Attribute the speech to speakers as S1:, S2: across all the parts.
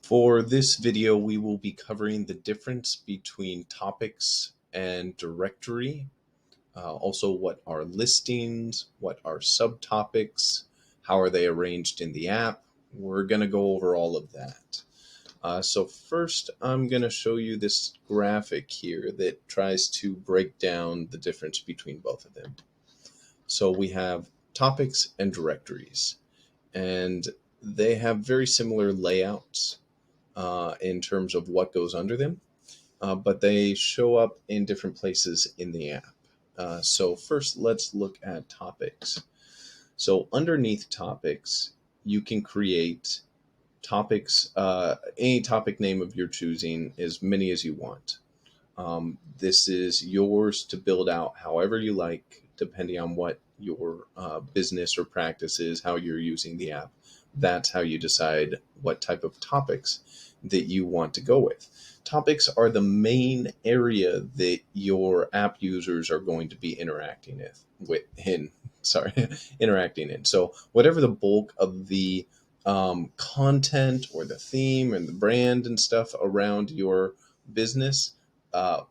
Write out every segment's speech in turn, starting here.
S1: For this video, we will be covering the difference between topics and directory, also what are listings, what are subtopics, how are they arranged in the app. We're going to go over all of that. So first, I'm going to show you this graphic here that tries to break down the difference between both of them. So we have topics and directories, and they have very similar layouts in terms of what goes under them, but they show up in different places in the app. So first, let's look at topics. So underneath topics, you can create topics, any topic name of your choosing, as many as you want. This is yours to build out however you like, depending on what your business or practice is, how you're using the app. That's how you decide what type of topics that you want to go with. Topics are the main area that your app users are going to be interacting interacting in. So whatever the bulk of the content or the theme and the brand and stuff around your business, uh,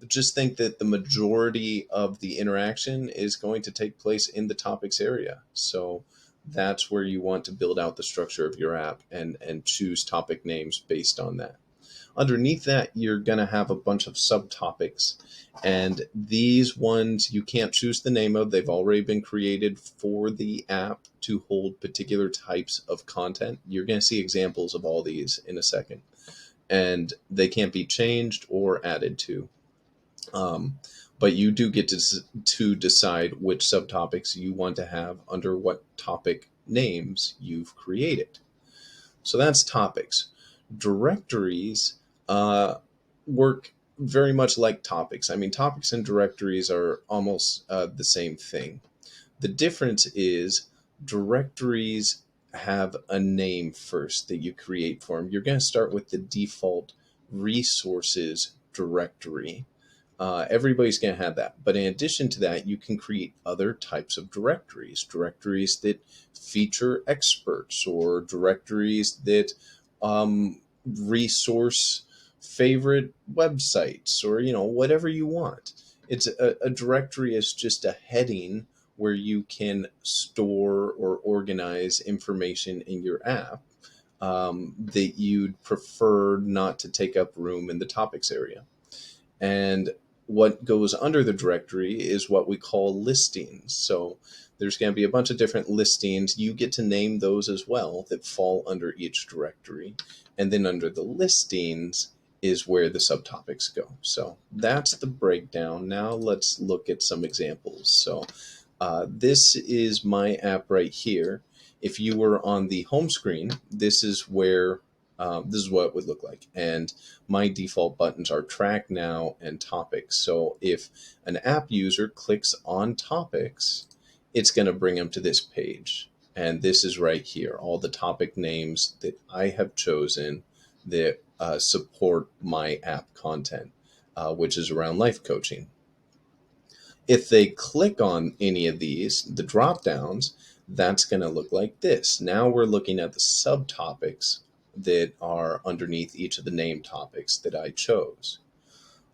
S1: just think that the majority of the interaction is going to take place in the topics area. So that's where you want to build out the structure of your app and choose topic names based on that. Underneath that, you're going to have a bunch of subtopics, and these ones you can't choose the name of. They've already been created for the app to hold particular types of content. You're going to see examples of all these in a second, and they can't be changed or added to. But you do get to decide which subtopics you want to have under what topic names you've created. So that's topics. Directories work very much like topics. I mean, topics and directories are almost the same thing. The difference is directories have a name first that you create for them. You're going to start with the default resources directory. Everybody's going to have that. But in addition to that, you can create other types of directories that feature experts, or directories that resource favorite websites, or whatever you want. It's a directory is just a heading where you can store or organize information in your app that you'd prefer not to take up room in the topics area. And what goes under the directory is what we call listings. So there's going to be a bunch of different listings. You get to name those as well that fall under each directory. And then under the listings is where the subtopics go. So that's the breakdown. Now let's look at some examples. So this is my app right here. If you were on the home screen, this is where this is what it would look like. And my default buttons are Track Now and Topics. So if an app user clicks on Topics, it's going to bring them to this page. And this is right here, all the topic names that I have chosen that support my app content, which is around life coaching. If they click on any of these, the drop downs, that's going to look like this. Now we're looking at the subtopics that are underneath each of the name topics that I chose.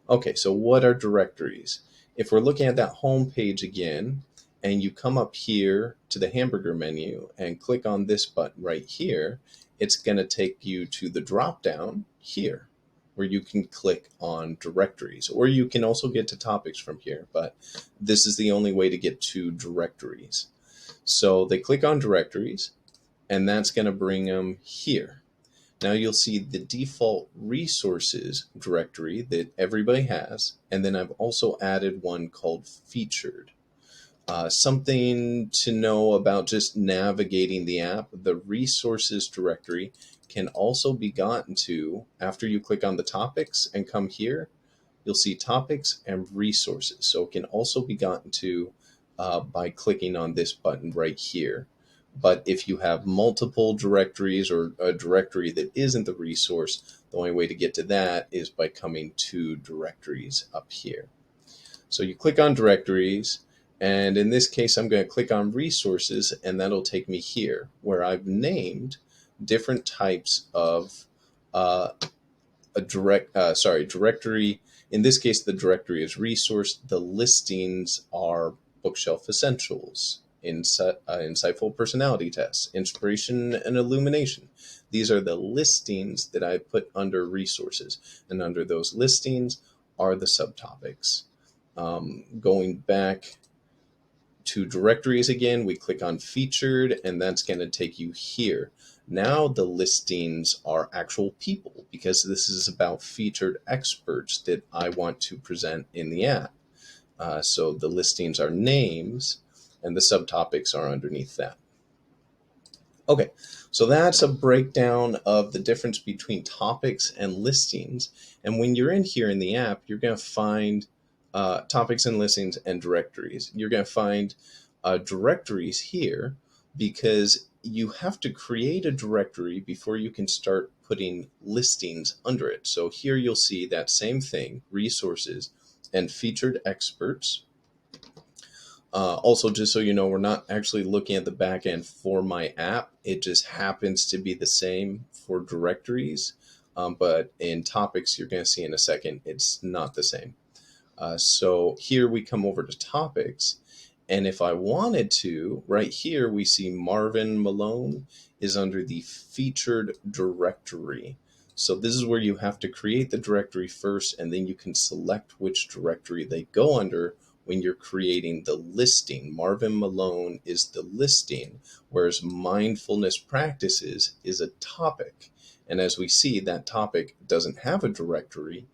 S1: Okay, so what are directories? If we're looking at that home page again, and you come up here to the hamburger menu and click on this button right here, it's going to take you to the drop down here, where you can click on directories, or you can also get to topics from here, but this is the only way to get to directories. So they click on directories, and that's going to bring them here. Now you'll see the default resources directory that everybody has, and then I've also added one called featured. Something to know about just navigating the app: the resources directory can also be gotten to after you click on the topics and come here. You'll see topics and resources. So it can also be gotten to by clicking on this button right here. But if you have multiple directories, or a directory that isn't the resource, the only way to get to that is by coming to directories up here. So you click on directories, and in this case, I'm going to click on resources, and that'll take me here where I've named different types of uh, directory. In this case, the directory is resource. The listings are bookshelf essentials, insightful personality tests, inspiration and illumination. These are the listings that I put under resources, and under those listings are the subtopics. Going back to directories again, we click on featured, and that's going to take you here. Now the listings are actual people, because this is about featured experts that I want to present in the app. So the listings are names, and the subtopics are underneath that. Okay, so that's a breakdown of the difference between topics and listings. And when you're in here in the app, you're going to find topics and listings and directories. You're going to find directories here because you have to create a directory before you can start putting listings under it. So here you'll see that same thing, resources and featured experts. Also, just so you know, we're not actually looking at the back end for my app. It just happens to be the same for directories. But in topics, you're going to see in a second, it's not the same. So here we come over to topics. And if I wanted to, right here, we see Marvin Malone is under the featured directory. So this is where you have to create the directory first, and then you can select which directory they go under when you're creating the listing. Marvin Malone is the listing, whereas mindfulness practices is a topic. And as we see, that topic doesn't have a directory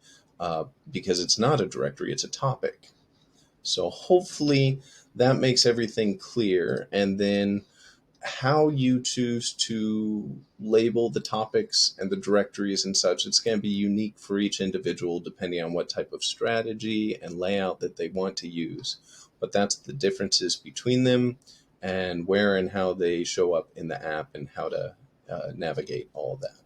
S1: because it's not a directory, it's a topic. So hopefully that makes everything clear. And then how you choose to label the topics and the directories and such, it's going to be unique for each individual depending on what type of strategy and layout that they want to use. But that's the differences between them, and where and how they show up in the app, and how to navigate all of that.